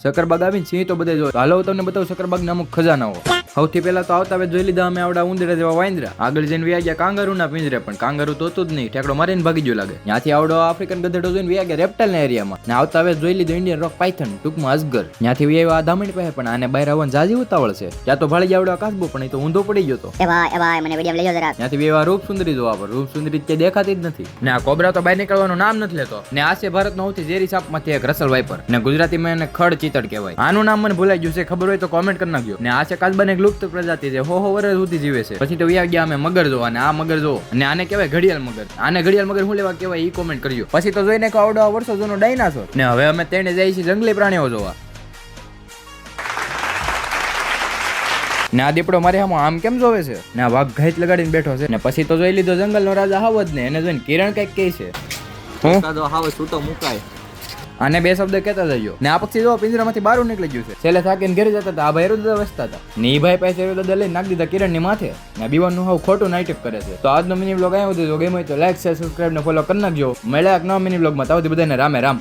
શકરબાગ આવીને સિંહ તો બધે જોયો. હાલો તમને બતાવું શકરબાગના અમુક ખજાનાઓ. સૌથી પહેલા તો આવતા જોઈ લીધા અમે આવડા ઉંદરા જેવા વાંદરા. આગળ જઈને વ્યા ગયા કાંગારૂના પિંજરે, પણ કાંગારૂ તો હતું જ નહીં, ઠેકડો મારીને ભાગી ગયો લાગે. ત્યાંથી આવડો આફ્રિકન ગધેડો જોઈને વ્યા ગયા રેપ્ટાઇલના એરિયામાં. ને આવતા હવે જોઈ લીધું ઇન્ડિયન રોક પાયથન, ટૂંકમાં અજગર. ત્યાંથી વ્યા ધામણી પાસે, પણ આને બહાર આવવાની જાજી ઉતાવળ છે. ત્યાં તો ભાળી આવડો કાચબો, પણ એ તો ઊંધો પડી ગયો તો. મને વિડીયો લઈ જાઓ જરા. ત્યાંથી વેવા રૂપ સુંદરી જોવા પર રૂપ સુંદરી તે દેખાતી જ નથી. ને આ કોબરા તો બહાર નીકળવાનું નામ નથી લેતો. ને આ છે ભારતનો સૌથી ઝેરી સાપમાંથી એક રસલ વાઇપર. ને ગુજરાતીમાં એને ખડ ચીતડ કહેવાય. આનું નામ મને ભૂલાઈ ગયું છે, ખબર હોય તો કોમેન્ટ કરી નાખજો. ને આ છે કાચબાની એક લુપ્ત પ્રજાતિ છે, હો વર્ષ સુધી જીવે છે. પછી તો વ્યા ગયા અમે મગર જોવા, અને આ મગર જો, અને આને કહેવાય ઘડિયાળ મગર. આને ઘડિયાળ મગર શું લેવા કહેવાય ઈ કોમેન્ટ કરજો. પછી તો જોઈને આવડો વર્ષો જૂનો ડાયનાસોર. ને હવે અમે તેને જઈએ છીએ જંગલી પ્રાણીઓ જોવા. ને આ દીપડો મારે આમ કેમ જોવે છે, ને આ વાઘ ઘાઈત લગાડીને બેઠો છે. ને પછી તો જોઈ લીધો જંગલનો રાજા હાવજ ને, એને જોઈને કિરણ કઈક કહે છે, હું હાવજ છૂટો મુકાય. આને બે શબ્દ કહેતા જજો. ને આ પક્ષી જો પિંજરામાંથી બહાર નીકળી ગયું છે. છેલ્લે થાકીને ઘરે જતા હતા, આ ભાઈ રુદા વસતા હતા. ને ઈ ભાઈ પાસે રુદા લઈને નાખી દીધા કિરણની માથે. ને બીવાનું હાવ ખોટું નાટક કરે છે. તો આજનો મિની બ્લોગ આવ્યો હતો, ગમે હોય તો લાઈક શેર સબસ્ક્રાઇબ ને ફોલો કરી નાખજો. મળ્યા એક નવા મિની બ્લોગમાં. તાવથી બધાને રામે રામ.